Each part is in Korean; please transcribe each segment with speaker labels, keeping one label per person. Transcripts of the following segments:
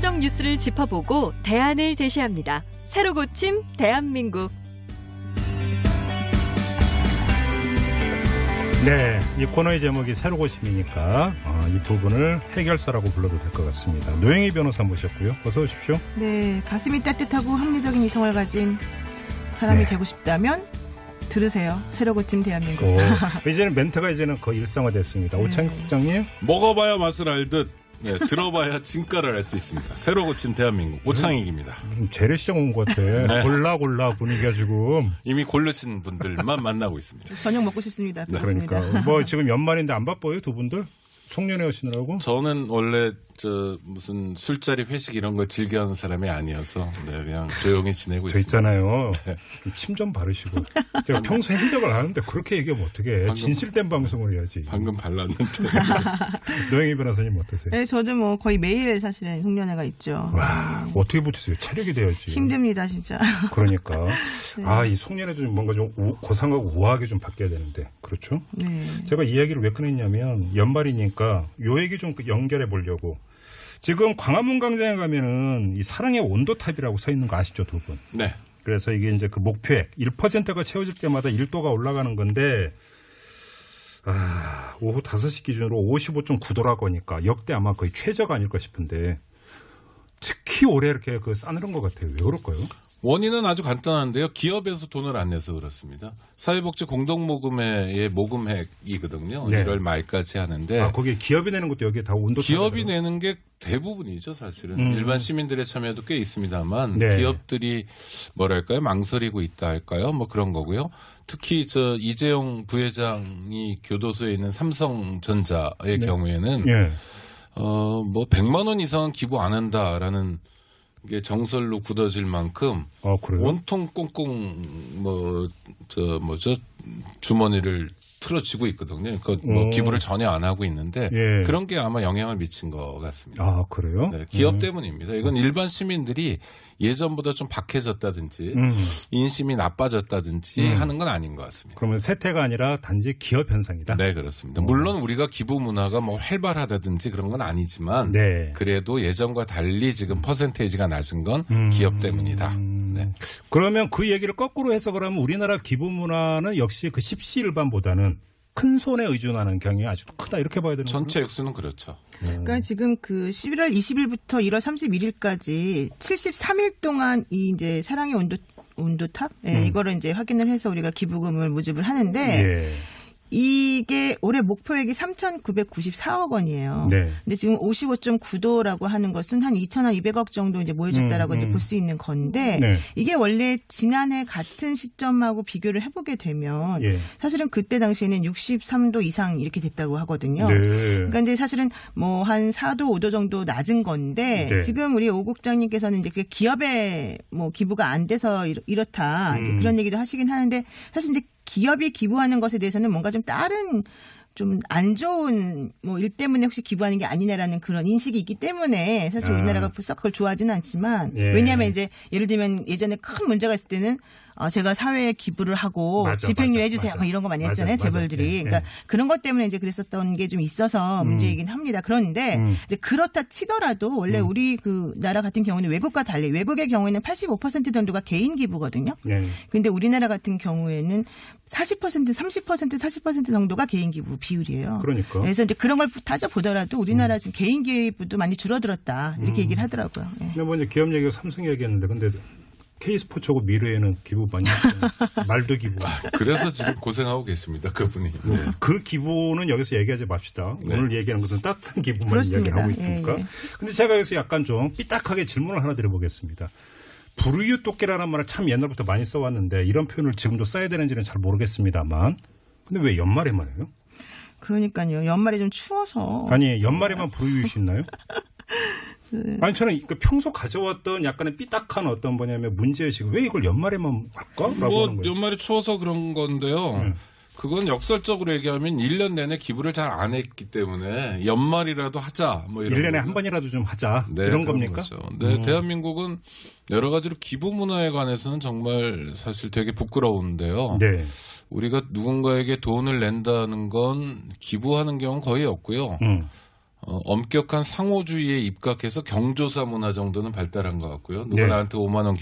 Speaker 1: 법정 뉴스를 짚어보고 대안을 제시합니다. 새로 고침 대한민국.
Speaker 2: 네, 이 코너의 제목이 새로 고침이니까 이 두 분을 해결사라고 불러도 될 것 같습니다. 노영희 변호사 모셨고요. 어서 오십시오.
Speaker 3: 네, 가슴이 따뜻하고 합리적인 이성을 가진 사람이 되고 싶다면 들으세요. 새로 고침 대한민국.
Speaker 2: 이제는 멘트가 거의 일상화됐습니다. 오창익 국장님.
Speaker 4: 먹어봐야 맛을 알듯 들어봐야 진가를 알 수 있습니다. 새로 고침 대한민국 오창익입니다.
Speaker 2: 무슨 재래시장 온 것 같아.
Speaker 4: 네.
Speaker 2: 골라 분위기가 지금.
Speaker 4: 이미 고르신 분들만 만나고 있습니다.
Speaker 3: 저녁 먹고 싶습니다.
Speaker 2: 네. 그러니까 뭐 지금 연말인데 안 바빠요 두 분들? 송년회 하시느라고?
Speaker 4: 저는 원래 무슨 술자리 회식 이런 걸 즐겨하는 사람이 아니어서 그냥 조용히 지내고
Speaker 2: 저
Speaker 4: 있습니다.
Speaker 2: 있잖아요. 침 좀 바르시고. 제가 평소 행적을 아는데 그렇게 얘기하면 어떡해. 진실된 방송을 해야지.
Speaker 4: 방금 발랐는데.
Speaker 2: 노영희 변호사님 어떠세요?
Speaker 3: 네, 저도 뭐 거의 매일 사실은 송년회가 있죠.
Speaker 2: 와, 어떻게 버티세요? 체력이 돼야지.
Speaker 3: 힘듭니다, 진짜.
Speaker 2: 그러니까. 이 송년회 좀 뭔가 좀 고상하고 우아하게 좀 바뀌어야 되는데. 그렇죠?
Speaker 3: 네.
Speaker 2: 제가 이 얘기를 왜 꺼냈냐면 연말이니까 요 얘기 좀 연결해 보려고. 지금 광화문 광장에 가면은 이 사랑의 온도탑이라고 써 있는 거 아시죠, 두 분?
Speaker 4: 네.
Speaker 2: 그래서 이게 이제 그 목표액 1%가 채워질 때마다 1도가 올라가는 건데, 오후 5시 기준으로 55.9도라고 하니까 역대 아마 거의 최저가 아닐까 싶은데, 특히 올해 이렇게 싸늘한 것 같아요. 왜 그럴까요?
Speaker 4: 원인은 아주 간단한데요. 기업에서 돈을 안 내서 그렇습니다. 사회복지 공동모금회의 모금액이거든요.
Speaker 2: 네.
Speaker 4: 1월 말까지 하는데.
Speaker 2: 거기에 기업이 내는 것도 여기에 다 온도.
Speaker 4: 기업이 내는 게 대부분이죠, 사실은. 일반 시민들의 참여도 꽤 있습니다만
Speaker 2: 네.
Speaker 4: 기업들이 뭐랄까요? 망설이고 있다 할까요? 뭐 그런 거고요. 특히 이재용 부회장이 교도소에 있는 삼성전자의 경우에는 뭐 100만 원 이상은 기부 안 한다라는 게 정설로 굳어질 만큼
Speaker 2: 그래요?
Speaker 4: 온통 꽁꽁 주머니를 틀어쥐고 있거든요. 그러니까 기부를 전혀 안 하고 있는데 그런 게 아마 영향을 미친 것 같습니다.
Speaker 2: 그래요?
Speaker 4: 네, 기업 때문입니다. 이건 일반 시민들이 예전보다 좀 박해졌다든지 인심이 나빠졌다든지 하는 건 아닌 것 같습니다.
Speaker 2: 그러면 세태가 아니라 단지 기업 현상이다?
Speaker 4: 네, 그렇습니다. 물론 우리가 기부 문화가 뭐 활발하다든지 그런 건 아니지만 그래도 예전과 달리 지금 퍼센테이지가 낮은 건 기업 때문이다. 네.
Speaker 2: 그러면 그 얘기를 거꾸로 해석을 하면 우리나라 기부 문화는 역시 그 십시일반보다는 큰 손에 의존하는 경향이 아주 크다 이렇게 봐야 되는 거죠?
Speaker 4: 전체 액수는 그렇죠.
Speaker 3: 그러니까 지금 11월 20일부터 1월 31일까지 73일 동안 이 이제 사랑의 온도탑 이거를 이제 확인을 해서 우리가 기부금을 모집을 하는데 이게 올해 목표액이 3,994억 원이에요. 근데 지금 55.9도라고 하는 것은 한 2,200억 정도 이제 모여졌다라고 이제 볼 수 있는 건데 이게 원래 지난해 같은 시점하고 비교를 해보게 되면 사실은 그때 당시에는 63도 이상 이렇게 됐다고 하거든요. 그러니까 이제 사실은 뭐 한 4도, 5도 정도 낮은 건데 지금 우리 오 국장님께서는 이제 기업에 뭐 기부가 안 돼서 이렇다 이제 그런 얘기도 하시긴 하는데 사실 이제 기업이 기부하는 것에 대해서는 뭔가 좀 다른 좀 안 좋은 뭐 일 때문에 혹시 기부하는 게 아니냐라는 그런 인식이 있기 때문에 사실 우리나라가 썩 그걸 좋아하지는 않지만 왜냐하면 이제 예를 들면 예전에 큰 문제가 있을 때는 제가 사회에 기부를 하고 집행유예 해주세요. 뭐 이런 거 많이 했잖아요. 재벌들이. 그러니까 그런 것 때문에 이제 그랬었던 게 좀 있어서 문제이긴 합니다. 그런데 이제 그렇다 치더라도 원래 우리 그 나라 같은 경우는 외국과 달리 외국의 경우에는 85% 정도가 개인 기부거든요. 그런데 우리나라 같은 경우에는 40%, 30%, 40% 정도가 개인 기부 비율이에요.
Speaker 2: 그러니까.
Speaker 3: 그래서 이제 그런 걸 따져보더라도 우리나라 지금 개인 기부도 많이 줄어들었다. 이렇게 얘기를 하더라고요.
Speaker 2: 근데 뭐 이제 기업 얘기가 삼성 얘기했는데 근데 K스포츠하고 미래에는 기부 많이 했잖아요. 말도 기부.
Speaker 4: 그래서 지금 고생하고 계십니다. 그분이.
Speaker 2: 그 기부는 여기서 얘기하지 맙시다. 오늘 얘기하는 것은 따뜻한 기부만
Speaker 3: 그렇습니다.
Speaker 2: 이야기하고 있으니까. 근데 제가 여기서 약간 좀 삐딱하게 질문을 하나 드려보겠습니다. 불우유 똑개라는 말을 참 옛날부터 많이 써왔는데 이런 표현을 지금도 써야 되는지는 잘 모르겠습니다만 근데 왜 연말에만 해요?
Speaker 3: 그러니까요. 연말에 좀 추워서.
Speaker 2: 아니 연말에만 불우유 있나요? 아니 저는 평소 가져왔던 약간의 삐딱한 어떤 뭐냐면 문제의식 왜 이걸 연말에만 할까?
Speaker 4: 뭐 연말이 추워서 그런 건데요. 그건 역설적으로 얘기하면 1년 내내 기부를 잘 안 했기 때문에 연말이라도 하자. 뭐 이런
Speaker 2: 1년에
Speaker 4: 거죠.
Speaker 2: 한 번이라도 좀 하자. 이런 겁니까?
Speaker 4: 네, 대한민국은 여러 가지로 기부 문화에 관해서는 정말 사실 되게 부끄러운데요. 우리가 누군가에게 돈을 낸다는 건 기부하는 경우는 거의 없고요. 엄격한 상호주의에 입각해서 경조사 문화 정도는 발달한 것 같고요. 누가
Speaker 2: 네.
Speaker 4: 나한테 5만 원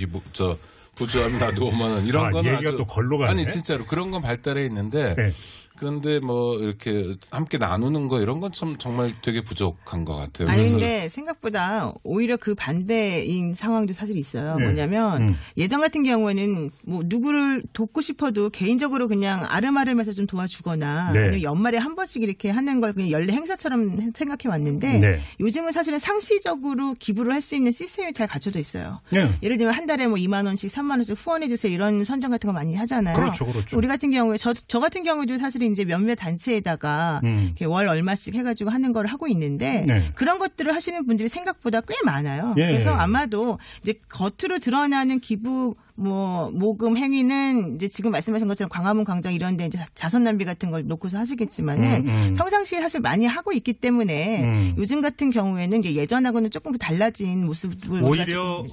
Speaker 4: 부주하면 나도 5만 원 이런 건
Speaker 2: 얘기가 또 걸로 가네.
Speaker 4: 아니 진짜로 그런 건 발달해 있는데
Speaker 2: 네.
Speaker 4: 그런데 뭐 이렇게 함께 나누는 거 이런 건 참 정말 되게 부족한 것 같아요.
Speaker 3: 아니
Speaker 4: 그래서
Speaker 3: 근데 생각보다 오히려 그 반대인 상황도 사실 있어요.
Speaker 2: 네.
Speaker 3: 뭐냐면 예전 같은 경우에는 뭐 누구를 돕고 싶어도 개인적으로 그냥 아름아름해서 좀 도와주거나
Speaker 2: 네.
Speaker 3: 아니면 연말에 한 번씩 이렇게 하는 걸 그냥 연례 행사처럼 생각해 왔는데
Speaker 2: 네.
Speaker 3: 요즘은 사실은 상시적으로 기부를 할 수 있는 시스템이 잘 갖춰져 있어요.
Speaker 2: 네.
Speaker 3: 예를 들면 한 달에 뭐 2만 원씩 3만 원씩 후원해 주세요 이런 선정 같은 거 많이 하잖아요.
Speaker 2: 그렇죠, 그렇죠.
Speaker 3: 우리 같은 경우에 저 같은 경우도 사실은 이제 몇몇 단체에다가 이렇게 월 얼마씩 해가지고 하는 걸 하고 있는데
Speaker 2: 네.
Speaker 3: 그런 것들을 하시는 분들이 생각보다 꽤 많아요.
Speaker 2: 예.
Speaker 3: 그래서 아마도 이제 겉으로 드러나는 기부 모금 행위는 이제 지금 말씀하신 것처럼 광화문 광장 이런 데 이제 자선 낭비 같은 걸 놓고서 하시겠지만은 평상시에 사실 많이 하고 있기 때문에 요즘 같은 경우에는 이게 예전하고는 조금 달라진 모습을
Speaker 2: 오히려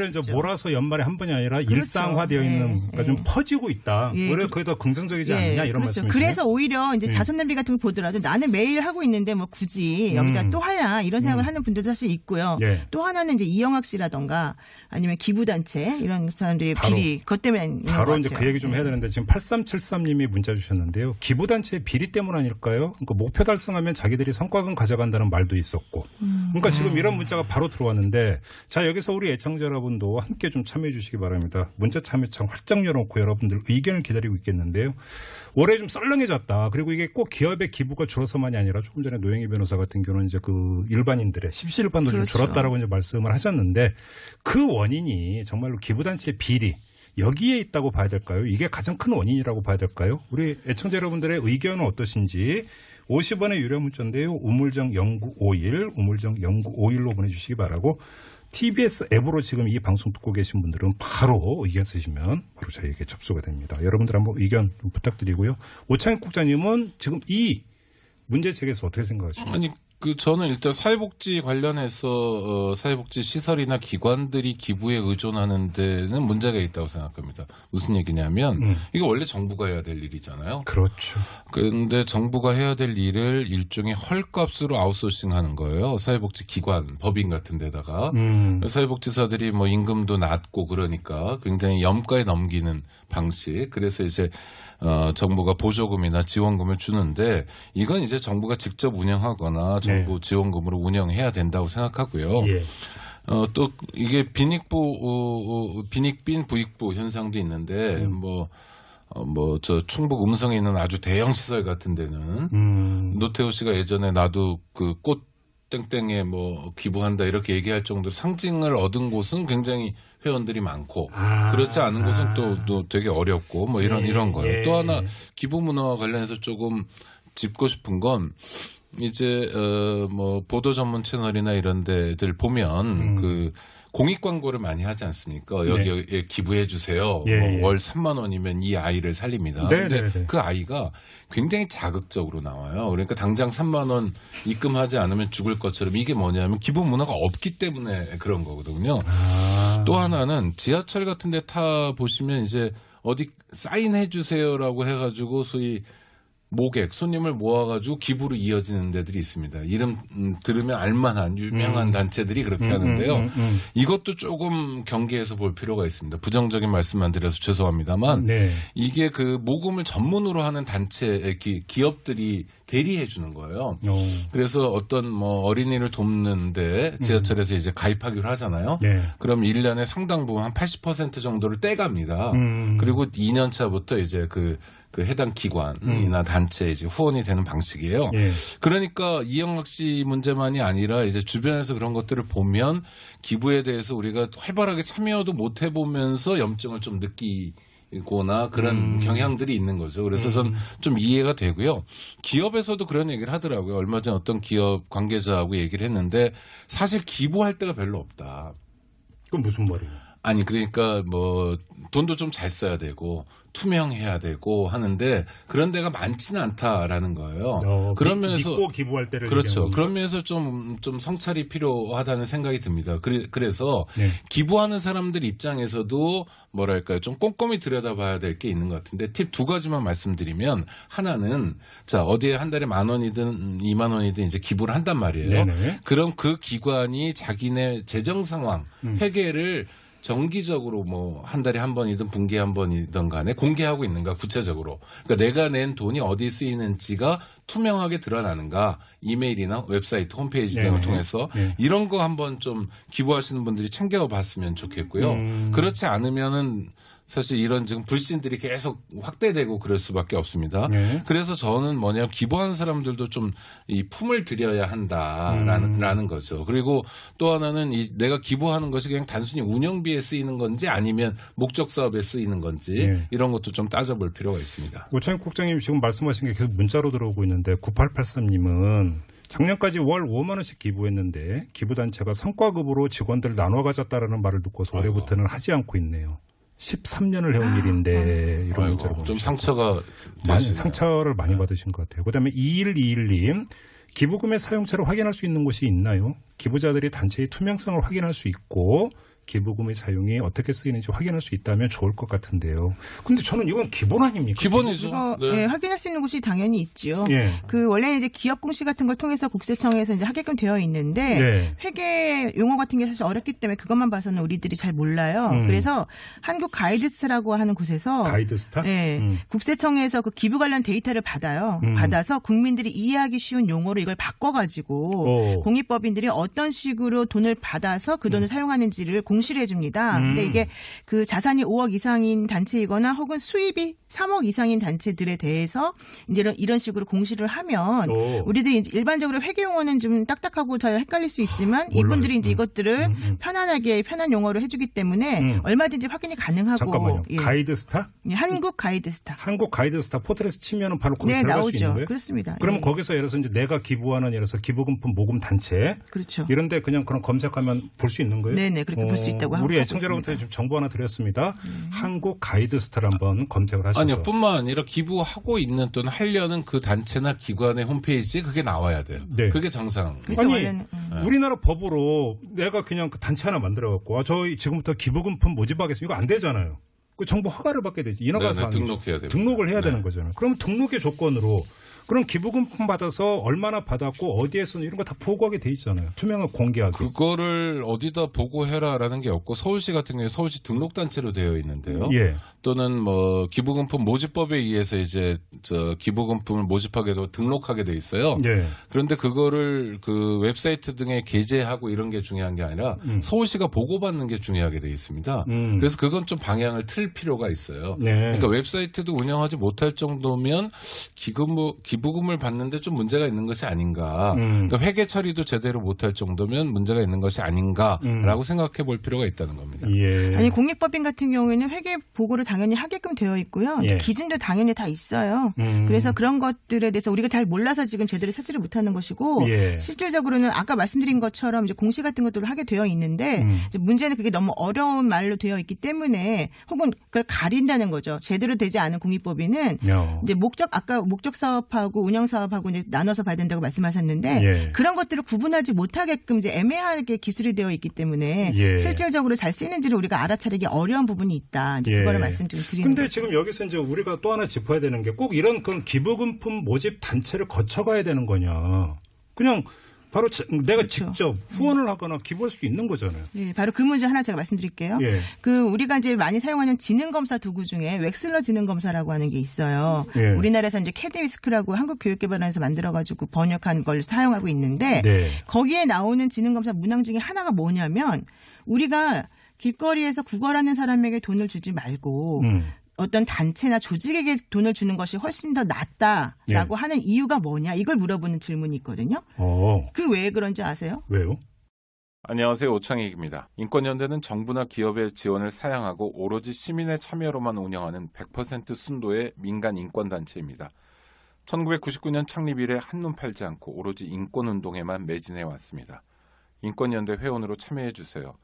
Speaker 2: 이제 몰아서 연말에 한 번이 아니라
Speaker 3: 그렇죠.
Speaker 2: 일상화되어 있는 그러니까 좀 퍼지고 있다.
Speaker 3: 예.
Speaker 2: 오히려 그게 더 긍정적이지 않느냐 이런
Speaker 3: 그렇죠.
Speaker 2: 말씀이시죠.
Speaker 3: 그래서 오히려 이제 자선 낭비 같은 거 보더라도 나는 매일 하고 있는데 뭐 굳이 여기다 또 하냐 이런 생각을 하는 분들도 사실 있고요.
Speaker 2: 예.
Speaker 3: 또 하나는 이제 이영학 씨라던가 아니면 기부단체 이런 사람들이 비리 그것 때문에 있는
Speaker 2: 바로
Speaker 3: 것
Speaker 2: 이제
Speaker 3: 같아요.
Speaker 2: 그 얘기 좀 해야 되는데 지금 8373님이 문자 주셨는데요. 기부단체의 비리 때문 아닐까요? 그러니까 목표 달성하면 자기들이 성과금 가져간다는 말도 있었고. 그러니까 지금 이런 문자가 바로 들어왔는데 자 여기서 우리 애청자 여러분도 함께 좀 참여해 주시기 바랍니다. 문자 참여창 활짝 열어놓고 여러분들 의견을 기다리고 있겠는데요. 올해 좀 썰렁해졌다. 그리고 이게 꼭 기업의 기부가 줄어서만이 아니라 조금 전에 노영희 변호사 같은 경우는 이제 그 일반인들의 십시일반도 좀
Speaker 3: 그렇죠.
Speaker 2: 줄었다라고 이제 말씀을 하셨는데 그 원인이 정말로 기부단체의 비리 여기에 있다고 봐야 될까요? 이게 가장 큰 원인이라고 봐야 될까요? 우리 애청자 여러분들의 의견은 어떠신지 50원의 유료 문자인데요. 우물정 0951 우물정 0951로 보내주시기 바라고 TBS 앱으로 지금 이 방송 듣고 계신 분들은 바로 의견 쓰시면 바로 저희에게 접수가 됩니다. 여러분들 한번 의견 좀 부탁드리고요. 오창익 국장님은 지금 이 문제 제기에서 어떻게 생각하십니까?
Speaker 4: 아니 저는 일단 사회복지 관련해서 사회복지 시설이나 기관들이 기부에 의존하는 데는 문제가 있다고 생각합니다. 무슨 얘기냐면 이게 원래 정부가 해야 될 일이잖아요.
Speaker 2: 그렇죠.
Speaker 4: 그런데 정부가 해야 될 일을 일종의 헐값으로 아웃소싱하는 거예요. 사회복지 기관, 법인 같은 데다가 사회복지사들이 뭐 임금도 낮고 그러니까 굉장히 염가에 넘기는 방식. 그래서 이제 정부가 보조금이나 지원금을 주는데 이건 이제 정부가 직접 운영하거나 정부 지원금으로 운영해야 된다고 생각하고요.
Speaker 2: 예.
Speaker 4: 또 이게 빈익빈 부익부 현상도 있는데 저 충북 음성에 있는 아주 대형 시설 같은 데는 노태우 씨가 예전에 나도 그 꽃 땡땡에 뭐 기부한다 이렇게 얘기할 정도로 상징을 얻은 곳은 굉장히 회원들이 많고 그렇지 않은 곳은 또 되게 어렵고 뭐 이런 거예요. 또 하나 기부 문화와 관련해서 조금 짚고 싶은 건 이제 뭐 보도 전문 채널이나 이런 데들 보면 그 공익 광고를 많이 하지 않습니까? 여기에 기부해 주세요. 뭐 월 3만 원이면 이 아이를 살립니다. 근데 그 아이가 굉장히 자극적으로 나와요. 그러니까 당장 3만 원 입금하지 않으면 죽을 것처럼 이게 뭐냐면 기부 문화가 없기 때문에 그런 거거든요. 또 하나는 지하철 같은 데 타 보시면 이제 어디 사인해 주세요라고 해가지고 소위 모객, 손님을 모아가지고 기부로 이어지는 데들이 있습니다. 이름 들으면 알만한 유명한 단체들이 그렇게 하는데요. 이것도 조금 경계해서 볼 필요가 있습니다. 부정적인 말씀만 드려서 죄송합니다만 이게 그 모금을 전문으로 하는 단체, 기업들이 대리해 주는 거예요. 그래서 어떤 뭐 어린이를 돕는데 지하철에서 이제 가입하기로 하잖아요. 그럼 1년에 상당 부분 한 80% 정도를 떼갑니다. 그리고 2년 차부터 이제 그 해당 기관이나 단체에 이제 후원이 되는 방식이에요. 그러니까 이영학 씨 문제만이 아니라 이제 주변에서 그런 것들을 보면 기부에 대해서 우리가 활발하게 참여도 못 해보면서 염증을 좀 느끼거나 그런 경향들이 있는 거죠. 그래서 전 좀 이해가 되고요. 기업에서도 그런 얘기를 하더라고요. 얼마 전 어떤 기업 관계자하고 얘기를 했는데 사실 기부할 데가 별로 없다.
Speaker 2: 그건 무슨 말이에요?
Speaker 4: 아니 그러니까 뭐 돈도 좀 잘 써야 되고 투명해야 되고 하는데 그런 데가 많지는 않다라는 거예요.
Speaker 2: 그런 면에서 믿고 기부할 때를
Speaker 4: 그렇죠. 그런 면에서 좀 성찰이 필요하다는 생각이 듭니다. 그래서
Speaker 2: 네.
Speaker 4: 기부하는 사람들 입장에서도 뭐랄까요, 좀 꼼꼼히 들여다봐야 될 게 있는 것 같은데 팁 2가지만 말씀드리면 하나는 자 어디에 한 달에 10,000원이든 20,000원이든 이제 기부를 한단 말이에요.
Speaker 2: 네네.
Speaker 4: 그럼 그 기관이 자기네 재정 상황 회계를 정기적으로 뭐 한 달에 한 번이든 분기에 한 번이든 간에 공개하고 있는가 구체적으로. 그러니까 내가 낸 돈이 어디 쓰이는지가 투명하게 드러나는가 이메일이나 웹사이트 홈페이지 등을 통해서 이런 거 한번 좀 기부하시는 분들이 챙겨봤으면 좋겠고요. 그렇지 않으면은 사실 이런 지금 불신들이 계속 확대되고 그럴 수밖에 없습니다. 그래서 저는 뭐냐면 기부하는 사람들도 좀 이 품을 들여야 한다라는 거죠. 그리고 또 하나는 내가 기부하는 것이 그냥 단순히 운영비에 쓰이는 건지 아니면 목적 사업에 쓰이는 건지 이런 것도 좀 따져볼 필요가 있습니다.
Speaker 2: 오창익 국장님 지금 말씀하신 게 계속 문자로 들어오고 있는데 9883님은 작년까지 월 5만 원씩 기부했는데 기부단체가 성과급으로 직원들 나눠 가졌다라는 말을 듣고서 올해부터는 하지 않고 있네요. 13년을 해온 일인데 이런 문자를
Speaker 4: 좀 상처가
Speaker 2: 상처를 많이 받으신 것 같아요. 그다음에 2121님 기부금의 사용처를 확인할 수 있는 곳이 있나요? 기부자들이 단체의 투명성을 확인할 수 있고 기부금의 사용이 어떻게 쓰이는지 확인할 수 있다면 좋을 것 같은데요. 근데 저는 이건 기본 아닙니까?
Speaker 4: 기본이죠.
Speaker 3: 이거
Speaker 4: 네.
Speaker 3: 예, 확인할 수 있는 곳이 당연히 있죠.
Speaker 2: 예.
Speaker 3: 그 원래는 이제 기업 공시 같은 걸 통해서 국세청에서 이제 하게끔 되어 있는데
Speaker 2: 네.
Speaker 3: 회계 용어 같은 게 사실 어렵기 때문에 그것만 봐서는 우리들이 잘 몰라요. 그래서 한국 가이드스타라고 하는 곳에서
Speaker 2: 가이드스타?
Speaker 3: 예, 국세청에서 그 기부 관련 데이터를 받아요. 받아서 국민들이 이해하기 쉬운 용어로 이걸 바꿔가지고 공익법인들이 어떤 식으로 돈을 받아서 그 돈을 사용하는지를 공시를 해줍니다. 근데 이게 그 자산이 5억 이상인 단체이거나 혹은 수입이 3억 이상인 단체들에 대해서 이제 이런 식으로 공시를 하면 우리들이 이제 일반적으로 회계 용어는 좀 딱딱하고 잘 헷갈릴 수 있지만 이분들이 이제 이것들을 편안하게 편한 용어로 해주기 때문에 얼마든지 확인이 가능하고.
Speaker 2: 잠깐만요.
Speaker 3: 예.
Speaker 2: 가이드스타?
Speaker 3: 예, 한국 가이드스타.
Speaker 2: 한국 가이드스타 포털에서 치면은 바로 거기
Speaker 3: 네,
Speaker 2: 들어갈
Speaker 3: 나오죠.
Speaker 2: 수 있는 거예요?
Speaker 3: 그렇습니다.
Speaker 2: 그러면
Speaker 3: 예.
Speaker 2: 거기서 예를 들어서 이제 내가 기부하는 예를 들어서 기부금품 모금 단체
Speaker 3: 그렇죠.
Speaker 2: 이런데 그냥 그런 검색하면 볼 수 있는 거예요?
Speaker 3: 네네 그렇게 볼 수 있다고 하고
Speaker 2: 우리 애청자분들한테 좀 정보 하나 드렸습니다. 한국 가이드스타를 한번 검색을 하셔서.
Speaker 4: 아니요, 뿐만 아니라 기부하고 있는 또는 하려는 그 단체나 기관의 홈페이지에 그게 나와야 돼요.
Speaker 2: 네.
Speaker 4: 그게 정상.
Speaker 3: 그렇죠,
Speaker 2: 아니
Speaker 3: 원래는,
Speaker 2: 우리나라 법으로 내가 그냥 그 단체 하나 만들어갖고 저희 지금부터 기부금품 모집하겠습니다. 이거 안 되잖아요. 그 정부 허가를 받게 되지. 인허가 사항
Speaker 4: 등록해야 됩니다.
Speaker 2: 등록을 해야
Speaker 4: 네.
Speaker 2: 되는 거잖아요. 그러면 등록의 조건으로 그럼 기부금품 받아서 얼마나 받았고 어디에 썼는 이런 거 다 보고하게 돼 있잖아요. 투명하고 공개하게.
Speaker 4: 그거를 어디다 보고해라라는 게 없고 서울시 같은 경우에 서울시 등록단체로 되어 있는데요.
Speaker 2: 예.
Speaker 4: 또는 뭐 기부금품 모집법에 의해서 이제 기부금품을 모집하게도 등록하게 돼 있어요.
Speaker 2: 예.
Speaker 4: 그런데 그거를 그 웹사이트 등에 게재하고 이런 게 중요한 게 아니라 서울시가 보고받는 게 중요하게 돼 있습니다. 그래서 그건 좀 방향을 틀 필요가 있어요.
Speaker 2: 네.
Speaker 4: 그러니까 웹사이트도 운영하지 못할 정도면 기부금을 받는데 좀 문제가 있는 것이 아닌가. 그러니까 회계 처리도 제대로 못할 정도면 문제가 있는 것이 아닌가라고 생각해 볼 필요가 있다는 겁니다.
Speaker 2: 예.
Speaker 3: 아니 공익법인 같은 경우에는 회계 보고를 당연히 하게끔 되어 있고요.
Speaker 2: 예.
Speaker 3: 기준도 당연히 다 있어요. 그래서 그런 것들에 대해서 우리가 잘 몰라서 지금 제대로 찾지를 못하는 것이고
Speaker 2: 예.
Speaker 3: 실질적으로는 아까 말씀드린 것처럼 이제 공시 같은 것들을 하게 되어 있는데 이제 문제는 그게 너무 어려운 말로 되어 있기 때문에 혹은 그걸 가린다는 거죠. 제대로 되지 않은 공익법인은 이제 아까 목적 사업하고 운영 사업하고 이제 나눠서 봐야 된다고 말씀하셨는데
Speaker 2: 예.
Speaker 3: 그런 것들을 구분하지 못하게끔 이제 애매하게 기술이 되어 있기 때문에
Speaker 2: 예.
Speaker 3: 실질적으로 잘 쓰이는지를 우리가 알아차리기 어려운 부분이 있다. 이제
Speaker 2: 예.
Speaker 3: 그거를 말씀 좀 드리는
Speaker 2: 근데
Speaker 3: 거죠.
Speaker 2: 지금 여기서 이제 우리가 또 하나 짚어야 되는 게 꼭 이런 그 기부금품 모집 단체를 거쳐가야 되는 거냐. 그냥 바로 내가
Speaker 3: 그렇죠.
Speaker 2: 직접 후원을 하거나 기부할 수도 있는 거잖아요.
Speaker 3: 네, 바로 그 문제 하나 제가 말씀드릴게요.
Speaker 2: 예.
Speaker 3: 그 우리가 이제 많이 사용하는 지능검사 도구 중에 웩슬러 지능검사라고 하는 게 있어요.
Speaker 2: 예.
Speaker 3: 우리나라에서 이제 캐디위스크라고 한국교육개발원에서 만들어가지고 번역한 걸 사용하고 있는데
Speaker 2: 네.
Speaker 3: 거기에 나오는 지능검사 문항 중에 하나가 뭐냐면 우리가 길거리에서 구걸하는 사람에게 돈을 주지 말고 어떤 단체나 조직에게 돈을 주는 것이 훨씬 더 낫다라고 하는 이유가 뭐냐 이걸 물어보는 질문이 있거든요. 그 왜 그런지 아세요?
Speaker 2: 왜요?
Speaker 4: 안녕하세요. 오창익입니다. 인권연대는 정부나 기업의 지원을 사양하고 오로지 시민의 참여로만 운영하는 100% 순도의 민간 인권단체입니다. 1999년 창립 이래 한눈 팔지 않고 오로지 인권운동에만 매진해 왔습니다. 인권연대 회원으로 참여해 주세요.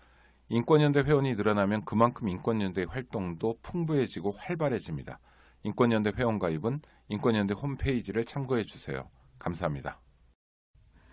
Speaker 4: 인권연대 회원이 늘어나면 그만큼 인권연대 활동도 풍부해지고 활발해집니다. 인권연대 회원 가입은 인권연대 홈페이지를 참고해 주세요. 감사합니다.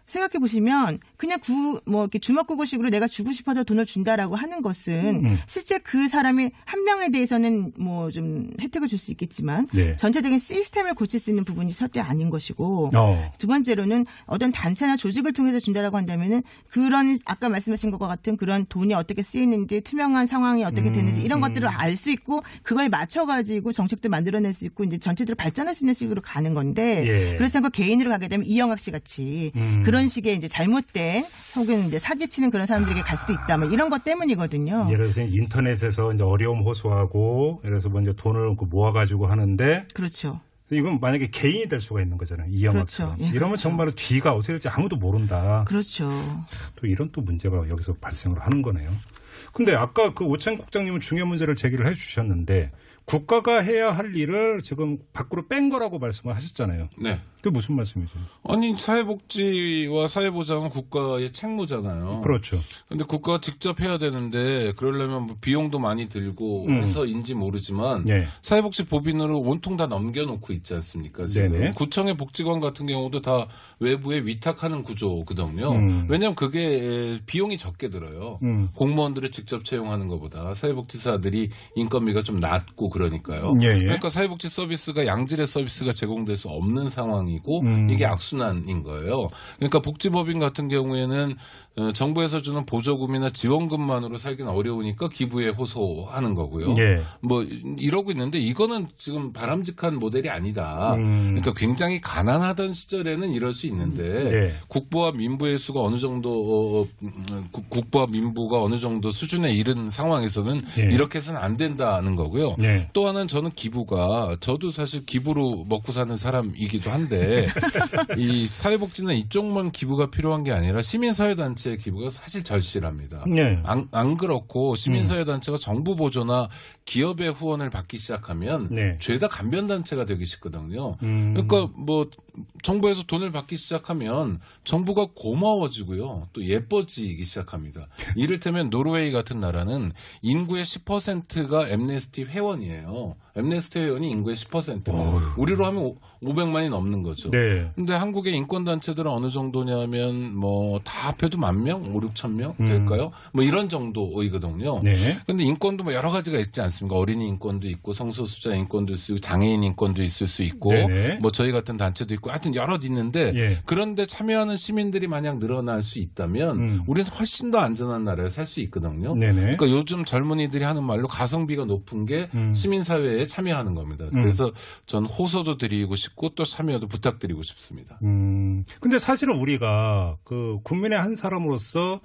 Speaker 3: 생각해 보시면 그냥 이렇게 주먹구구식으로 내가 주고 싶어서 돈을 준다라고 하는 것은 실제 그 사람이 한 명에 대해서는 뭐 좀 혜택을 줄 수 있겠지만
Speaker 2: 네.
Speaker 3: 전체적인 시스템을 고칠 수 있는 부분이 절대 아닌 것이고 두 번째로는 어떤 단체나 조직을 통해서 준다라고 한다면은 그런 아까 말씀하신 것과 같은 그런 돈이 어떻게 쓰이는지 투명한 상황이 어떻게 되는지 이런 것들을 알 수 있고 그거에 맞춰 가지고 정책도 만들어낼 수 있고 이제 전체적으로 발전할 수 있는 식으로 가는 건데
Speaker 2: 예.
Speaker 3: 그렇지 않고 개인으로 가게 되면 이영학 씨 같이 그런 식의 이제 잘못된 혹은 이제 사기치는 그런 사람들에게 갈 수도 있다. 뭐 이런 것 때문이거든요.
Speaker 2: 예를 들어서 인터넷에서 이제 어려움 호소하고 예를 들어서 먼저 돈을 모아가지고 하는데
Speaker 3: 그렇죠.
Speaker 2: 이건 만약에 개인이 될 수가 있는 거잖아요. 이영학처럼.
Speaker 3: 그렇죠. 예,
Speaker 2: 이러면
Speaker 3: 그렇죠.
Speaker 2: 정말 뒤가 어떻게 될지 아무도 모른다.
Speaker 3: 그렇죠.
Speaker 2: 또 이런 또 문제가 여기서 발생을 하는 거네요. 근데 아까 그 오창 국장님은 중요한 문제를 제기를 해 주셨는데 국가가 해야 할 일을 지금 밖으로 뺀 거라고 말씀을 하셨잖아요.
Speaker 4: 네.
Speaker 2: 그게 무슨 말씀이세요?
Speaker 4: 아니 사회복지와 사회보장은 국가의 책무잖아요.
Speaker 2: 그렇죠.
Speaker 4: 근데 국가가 직접 해야 되는데 그러려면 뭐 비용도 많이 들고 해서인지 모르지만
Speaker 2: 네.
Speaker 4: 사회복지법인으로 온통 다 넘겨놓고 있지 않습니까? 지금
Speaker 2: 네네.
Speaker 4: 구청의 복지관 같은 경우도 다 외부에 위탁하는 구조거든요. 왜냐하면 그게 비용이 적게 들어요. 공무원들을 직접 채용하는 것보다 사회복지사들이 인건비가 좀 낮고 그러니까요.
Speaker 2: 예.
Speaker 4: 그러니까 사회복지 서비스가 양질의 서비스가 제공될 수 없는 상황이고 이게 악순환인 거예요. 그러니까 복지법인 같은 경우에는 정부에서 주는 보조금이나 지원금만으로 살기는 어려우니까 기부에 호소하는 거고요.
Speaker 2: 예.
Speaker 4: 뭐 이러고 있는데 이거는 지금 바람직한 모델이 아니다. 그러니까 굉장히 가난하던 시절에는 이럴 수 있는데
Speaker 2: 예.
Speaker 4: 국부와 민부의 수가 어느 정도 국부와 민부가 어느 정도 수준에 이른 상황에서는
Speaker 2: 예.
Speaker 4: 이렇게 해서는 안 된다는 거고요.
Speaker 2: 예.
Speaker 4: 또 하나는 저는 기부가 저도 사실 기부로 먹고 사는 사람이기도 한데 이 사회복지는 이쪽만 기부가 필요한 게 아니라 시민사회단체의 기부가 사실 절실합니다.
Speaker 2: 예.
Speaker 4: 안 그렇고 시민사회단체가 정부 보조나 기업의 후원을 받기 시작하면
Speaker 2: 네.
Speaker 4: 죄다 간변단체가 되기 쉽거든요. 그러니까 뭐 정부에서 돈을 받기 시작하면 정부가 고마워지고요. 또 예뻐지기 시작합니다. 이를테면 노르웨이 같은 나라는 인구의 10%가 엠네스티 회원이에요. 엠네스티 회원이 인구의 10%. 우리로 하면 500만이 넘는 거죠.
Speaker 2: 네.
Speaker 4: 근데 한국의 인권단체들은 어느 정도냐면 뭐 다 합해도 10,000명? 5,000~6,000명 될까요? 뭐 이런 정도이거든요.
Speaker 2: 네.
Speaker 4: 근데 인권도 뭐 여러 가지가 있지 않습니까? 어린이 인권도 있고 성소수자 인권도 있을 수 있고 장애인 인권도 있을 수 있고
Speaker 2: 네네.
Speaker 4: 뭐 저희 같은 단체도 있고 하여튼 여럿 있는데
Speaker 2: 예.
Speaker 4: 그런데 참여하는 시민들이 만약 늘어날 수 있다면 우리는 훨씬 더 안전한 나라에 살 수 있거든요.
Speaker 2: 네네.
Speaker 4: 그러니까 요즘 젊은이들이 하는 말로 가성비가 높은 게 시민사회에 참여하는 겁니다. 그래서 전 호소도 드리고 싶고 또 참여도 부탁드리고 싶습니다.
Speaker 2: 근데 사실은 우리가 그 국민의 한 사람으로서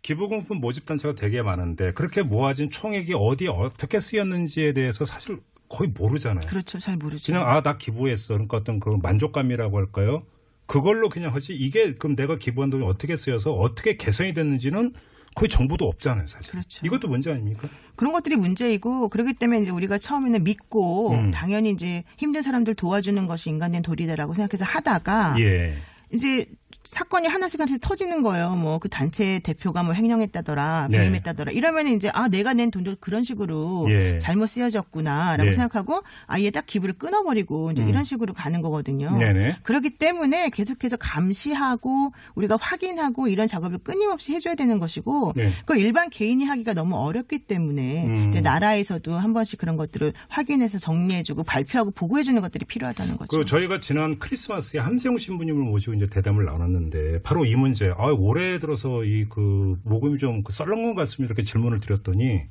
Speaker 2: 기부금품 모집단체가 되게 많은데 그렇게 모아진 총액이 어디에 어떻게 쓰였는지에 대해서 사실 거의 모르잖아요.
Speaker 3: 그렇죠. 잘 모르죠.
Speaker 2: 그냥 나 기부했어. 그러니까 어떤 그런 만족감이라고 할까요? 그걸로 그냥 하지 이게 그럼 내가 기부한 돈이 어떻게 쓰여서 어떻게 개선이 됐는지는 거의 정보도 없잖아요, 사실.
Speaker 3: 그렇죠.
Speaker 2: 이것도 문제 아닙니까?
Speaker 3: 그런 것들이 문제이고 그렇기 때문에 이제 우리가 처음에는 믿고 당연히 이제 힘든 사람들 도와주는 것이 인간된 도리다라고 생각해서 하다가
Speaker 2: 예.
Speaker 3: 이제 사건이 하나씩 터지는 거예요. 뭐 그 단체 대표가 뭐 횡령했다더라,
Speaker 2: 네.
Speaker 3: 배임했다더라. 이러면 이제 내가 낸 돈도 그런 식으로
Speaker 2: 예.
Speaker 3: 잘못 쓰여졌구나라고
Speaker 2: 네.
Speaker 3: 생각하고 아예 딱 기부를 끊어버리고 이제 이런 식으로 가는 거거든요.
Speaker 2: 네네.
Speaker 3: 그렇기 때문에 계속해서 감시하고 우리가 확인하고 이런 작업을 끊임없이 해줘야 되는 것이고
Speaker 2: 네.
Speaker 3: 그걸 일반 개인이 하기가 너무 어렵기 때문에 이제 나라에서도 한 번씩 그런 것들을 확인해서 정리해주고 발표하고 보고해주는 것들이 필요하다는 거죠.
Speaker 2: 그 저희가 지난 크리스마스에 함세웅 신부님을 모시고 이제 대담을 나눴는데 바로 이 문제. 올해 들어서 이 그 모금이 좀 썰렁한 것 같습니다. 이렇게 질문을 드렸더니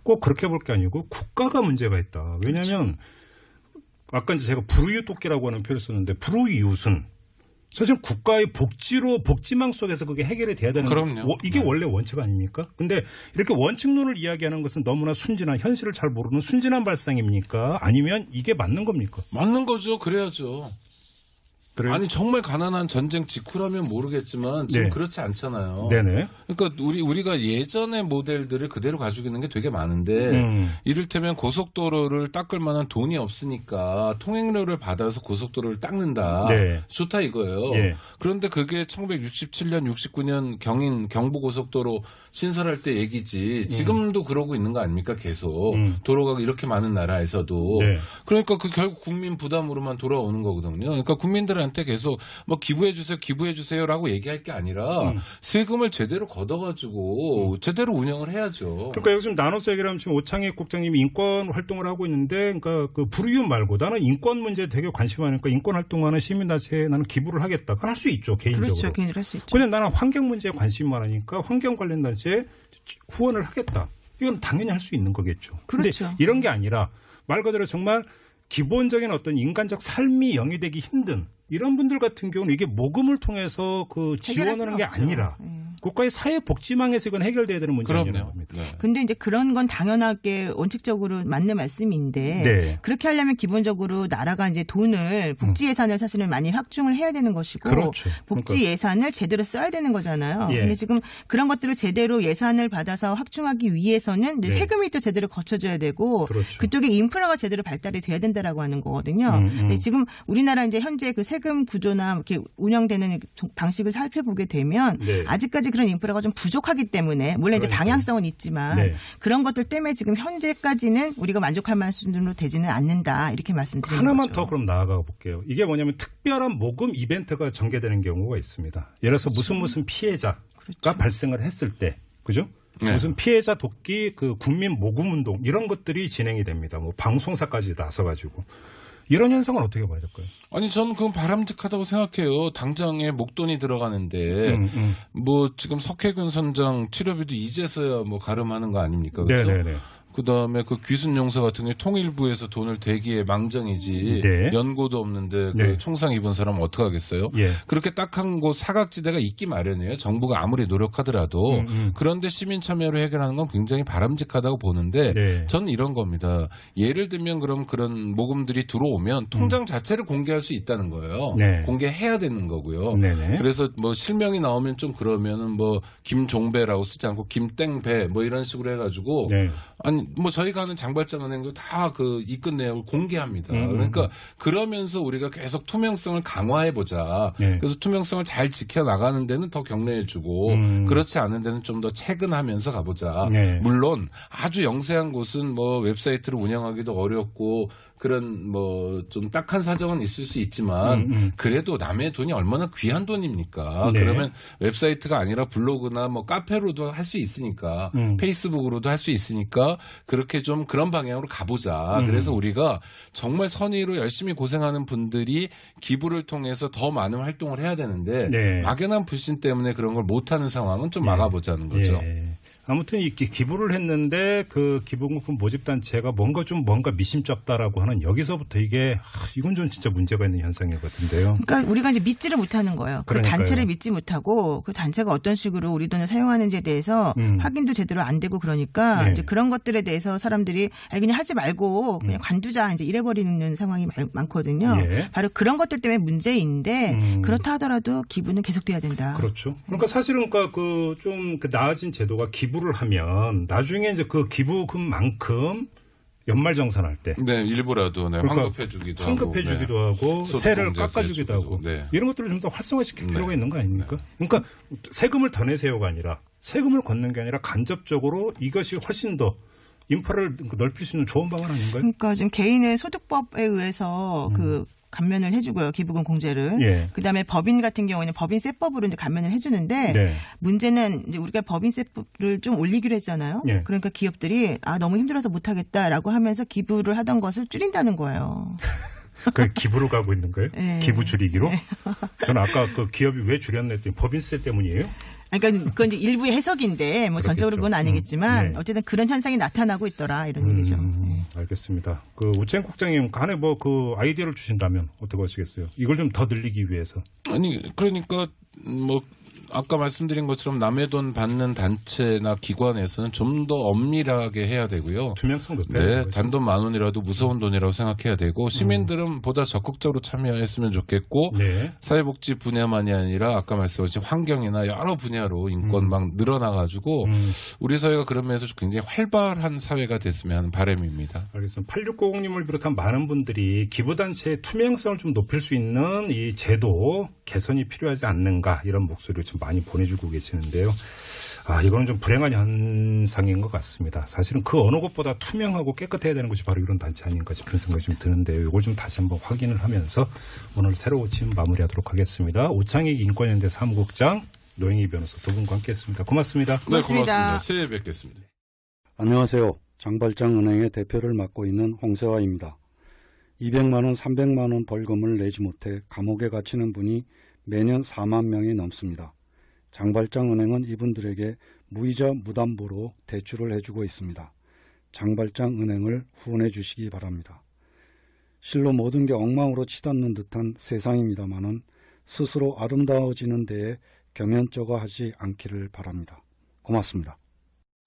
Speaker 2: 꼭 그렇게 볼 게 아니고 국가가 문제가 있다. 왜냐하면 아까 이제 제가 불우이웃돕기라고 하는 표현을 썼는데 불우이웃은 사실 국가의 복지망 속에서 그게 해결이 돼야 되는
Speaker 4: 그럼요.
Speaker 2: 이게 원래 원칙 아닙니까? 근데 이렇게 원칙론을 이야기하는 것은 너무나 순진한 현실을 잘 모르는 순진한 발상입니까? 아니면 이게 맞는 겁니까?
Speaker 4: 맞는 거죠. 그래야죠.
Speaker 2: 그래요?
Speaker 4: 아니 정말 가난한 전쟁 직후라면 모르겠지만 지금
Speaker 2: 네.
Speaker 4: 그렇지 않잖아요.
Speaker 2: 네네.
Speaker 4: 그러니까 우리가 예전의 모델들을 그대로 가지고 있는 게 되게 많은데 이를테면 고속도로를 닦을 만한 돈이 없으니까 통행료를 받아서 고속도로를 닦는다.
Speaker 2: 네.
Speaker 4: 좋다 이거예요.
Speaker 2: 예.
Speaker 4: 그런데 그게 1967년, 69년 경부고속도로 신설할 때 얘기지. 지금도 그러고 있는 거 아닙니까? 계속 도로가 이렇게 많은 나라에서도.
Speaker 2: 네.
Speaker 4: 그러니까 그 결국 국민 부담으로만 돌아오는 거거든요. 그러니까 국민들한테 계속 뭐 기부해 주세요라고 얘기할 게 아니라 세금을 제대로 걷어가지고 제대로 운영을 해야죠.
Speaker 2: 그러니까 여기 좀 나눠서 얘기를 하면 지금 오창익 국장님이 인권 활동을 하고 있는데, 그러니까 그 불우이웃 말고 나는 인권 문제에 되게 관심 많으니까 인권 활동하는 시민단체에 나는 기부를 하겠다. 그건 할 수 있죠, 개인적으로.
Speaker 3: 그렇죠, 개인적으로 할 수 있죠.
Speaker 2: 근데 나는 환경 문제에 관심이 많으니까 환경 관련 단체에 후원을 하겠다. 이건 당연히 할 수 있는 거겠죠.
Speaker 3: 그렇죠.
Speaker 2: 근데 이런 게 아니라 말 그대로 정말 기본적인 어떤 인간적 삶이 영위되기 힘든 이런 분들 같은 경우는 이게 모금을 통해서 그 지원하는 게 아니라 국가의 사회복지망에서 이건 해결돼야 되는 문제라는 겁니다.
Speaker 4: 네.
Speaker 3: 근데 이제 그런 건 당연하게 원칙적으로 맞는 말씀인데
Speaker 2: 네.
Speaker 3: 그렇게 하려면 기본적으로 나라가 이제 돈을 복지 예산을 사실은 많이 확충을 해야 되는 것이고
Speaker 2: 그렇죠.
Speaker 3: 복지
Speaker 2: 그러니까.
Speaker 3: 예산을 제대로 써야 되는 거잖아요.
Speaker 2: 예.
Speaker 3: 근데 지금 그런 것들을 제대로 예산을 받아서 확충하기 위해서는 이제
Speaker 2: 네.
Speaker 3: 세금이 또 제대로 거쳐져야 되고
Speaker 2: 그렇죠.
Speaker 3: 그쪽에 인프라가 제대로 발달이 돼야 된다라고 하는 거거든요. 근데 지금 우리나라 이제 현재 그 세금 구조나 이렇게 운영되는 방식을 살펴보게 되면
Speaker 2: 네.
Speaker 3: 아직까지 그런 인프라가 좀 부족하기 때문에 물론 이제
Speaker 2: 그러니까요.
Speaker 3: 방향성은 있지만
Speaker 2: 네.
Speaker 3: 그런 것들 때문에 지금 현재까지는 우리가 만족할 만한 수준으로 되지는 않는다 이렇게 말씀드리는
Speaker 2: 하나만
Speaker 3: 거죠.
Speaker 2: 더 그럼 나아가 볼게요. 이게 뭐냐면 특별한 모금 이벤트가 전개되는 경우가 있습니다. 예를 들어서 무슨 피해자가
Speaker 3: 그렇죠.
Speaker 2: 발생을 했을 때, 그죠?
Speaker 4: 네.
Speaker 2: 무슨 피해자 돕기 그 국민 모금 운동 이런 것들이 진행이 됩니다. 뭐 방송사까지 나서가지고 이런 현상은 어떻게 봐야 될까요?
Speaker 4: 아니 저는 그건 바람직하다고 생각해요. 당장에 목돈이 들어가는데 뭐 지금 석혜균 선장 치료비도 이제서야 뭐 가름하는 거 아닙니까? 그렇죠?
Speaker 2: 네네네.
Speaker 4: 그다음에 그 귀순용사 같은 경우에 통일부에서 돈을 대기에 망정이지
Speaker 2: 네.
Speaker 4: 연고도 없는데
Speaker 2: 네.
Speaker 4: 그 총상 입은 사람은 어떡하겠어요?
Speaker 2: 예.
Speaker 4: 그렇게 딱 한 곳 사각지대가 있기 마련이에요. 정부가 아무리 노력하더라도 그런데 시민 참여로 해결하는 건 굉장히 바람직하다고 보는데
Speaker 2: 네.
Speaker 4: 저는 이런 겁니다. 예를 들면 그럼 그런 모금들이 들어오면 통장 자체를 공개할 수 있다는 거예요.
Speaker 2: 네.
Speaker 4: 공개해야 되는 거고요.
Speaker 2: 네네.
Speaker 4: 그래서 뭐 실명이 나오면 좀 그러면은 뭐 김종배라고 쓰지 않고 김땡배 뭐 이런 식으로 해가지고
Speaker 2: 네.
Speaker 4: 아니 뭐 저희가 하는 장발장은행도 다 그 입금 내역을 공개합니다. 그러니까 그러면서 우리가 계속 투명성을 강화해 보자.
Speaker 2: 네.
Speaker 4: 그래서 투명성을 잘 지켜 나가는 데는 더 격려해주고 그렇지 않은 데는 좀 더 체근하면서 가보자.
Speaker 2: 네.
Speaker 4: 물론 아주 영세한 곳은 뭐 웹사이트를 운영하기도 어렵고 그런 뭐 좀 딱한 사정은 있을 수 있지만 그래도 남의 돈이 얼마나 귀한 돈입니까?
Speaker 2: 네.
Speaker 4: 그러면 웹사이트가 아니라 블로그나 뭐 카페로도 할 수 있으니까 페이스북으로도 할 수 있으니까 그렇게 좀 그런 방향으로 가보자. 그래서 우리가 정말 선의로 열심히 고생하는 분들이 기부를 통해서 더 많은 활동을 해야 되는데
Speaker 2: 네.
Speaker 4: 막연한 불신 때문에 그런 걸 못하는 상황은 좀 막아보자는 거죠.
Speaker 2: 예. 아무튼 이 기부를 했는데 그 기부금품 모집단체가 뭔가 미심쩍다라고 하는 여기서부터 이건 좀 진짜 문제가 있는 현상인 것 같은데요.
Speaker 3: 그러니까 우리가 이제 믿지를 못하는 거예요. 그
Speaker 2: 그러니까요.
Speaker 3: 단체를 믿지 못하고 그 단체가 어떤 식으로 우리 돈을 사용하는지에 대해서 확인도 제대로 안 되고 그러니까
Speaker 2: 네.
Speaker 3: 이제 그런 것들에 대해서 사람들이 그냥 하지 말고 그냥 관두자 이제 이래버리는 상황이 많거든요.
Speaker 2: 예.
Speaker 3: 바로 그런 것들 때문에 문제인데 그렇다 하더라도 기부는 계속돼야 된다.
Speaker 2: 그렇죠. 그러니까 사실은 그러니까 좀 나아진 제도가 기부를 하면 나중에 이제 그 기부금만큼 연말정산할 때
Speaker 4: 네, 일부라도
Speaker 2: 그러니까
Speaker 4: 환급해주기도
Speaker 2: 환급해주기도 하고
Speaker 4: 소득
Speaker 2: 세를
Speaker 4: 공제도
Speaker 2: 깎아주기도
Speaker 4: 해주기도
Speaker 2: 하고
Speaker 4: 네.
Speaker 2: 이런 것들을 좀 더 활성화시킬
Speaker 4: 네.
Speaker 2: 필요가 있는 거 아닙니까? 그러니까 세금을 더 내세요가 아니라 세금을 걷는 게 아니라 간접적으로 이것이 훨씬 더 인프라를 넓힐 수 있는 좋은 방안 아닌가요?
Speaker 3: 그러니까 지금 개인의 소득법에 의해서 그 감면을 해주고요. 기부금 공제를.
Speaker 2: 예.
Speaker 3: 그다음에 법인 같은 경우에는 법인세법으로 이제 감면을 해주는데
Speaker 2: 네.
Speaker 3: 문제는 이제 우리가 법인세법을 좀 올리기로 했잖아요.
Speaker 2: 예.
Speaker 3: 그러니까 기업들이 너무 힘들어서 못하겠다라고 하면서 기부를 하던 것을 줄인다는 거예요.
Speaker 2: 그 기부로 가고 있는 거예요?
Speaker 3: 네.
Speaker 2: 기부 줄이기로? 저는 아까 그 기업이 왜 줄였나 했더니 법인세 때문이에요?
Speaker 3: 그러니까 그건 이제 일부의 해석인데 뭐 전적으로 그건 아니겠지만
Speaker 2: 네.
Speaker 3: 어쨌든 그런 현상이 나타나고 있더라 이런 얘기죠. 네.
Speaker 2: 알겠습니다. 그 우창 국장님 간에 뭐 그 아이디어를 주신다면 어떻게 하시겠어요? 이걸 좀 더 늘리기 위해서.
Speaker 4: 아니 그러니까 뭐 아까 말씀드린 것처럼 남의 돈 받는 단체나 기관에서는 좀 더 엄밀하게 해야 되고요.
Speaker 2: 투명성 높여야
Speaker 4: 네, 단돈 10,000원이라도 무서운 돈이라고 생각해야 되고 시민들은 보다 적극적으로 참여했으면 좋겠고
Speaker 2: 네.
Speaker 4: 사회복지 분야만이 아니라 아까 말씀하신 환경이나 여러 분야로 인권 막 늘어나가지고 우리 사회가 그런 면에서 굉장히 활발한 사회가 됐으면 하는 바람입니다.
Speaker 2: 알겠습니다. 8690님을 비롯한 많은 분들이 기부단체의 투명성을 좀 높일 수 있는 이 제도 개선이 필요하지 않는가 이런 목소리를 좀 많이 보내주고 계시는데요. 이거는 좀 불행한 현상인 것 같습니다. 사실은 그 어느 것보다 투명하고 깨끗해야 되는 것이 바로 이런 단체 아닌가 싶은 생각이 좀 드는데요. 이걸 좀 다시 한번 확인을 하면서 오늘 새로 고침 마무리하도록 하겠습니다. 오창익 인권연대 사무국장, 노영희 변호사 두 분과 함께했습니다. 고맙습니다.
Speaker 3: 고맙습니다.
Speaker 4: 네, 고맙습니다. 새해에 뵙겠습니다.
Speaker 5: 안녕하세요. 장발장은행의 대표를 맡고 있는 홍세화입니다. 200만 원, 300만 원 벌금을 내지 못해 감옥에 갇히는 분이 매년 4만 명이 넘습니다. 장발장은행은 이분들에게 무이자 무담보로 대출을 해주고 있습니다. 장발장은행을 후원해 주시기 바랍니다. 실로 모든 게 엉망으로 치닫는 듯한 세상입니다마는 스스로 아름다워지는 데에 경연쩍어 하지 않기를 바랍니다. 고맙습니다.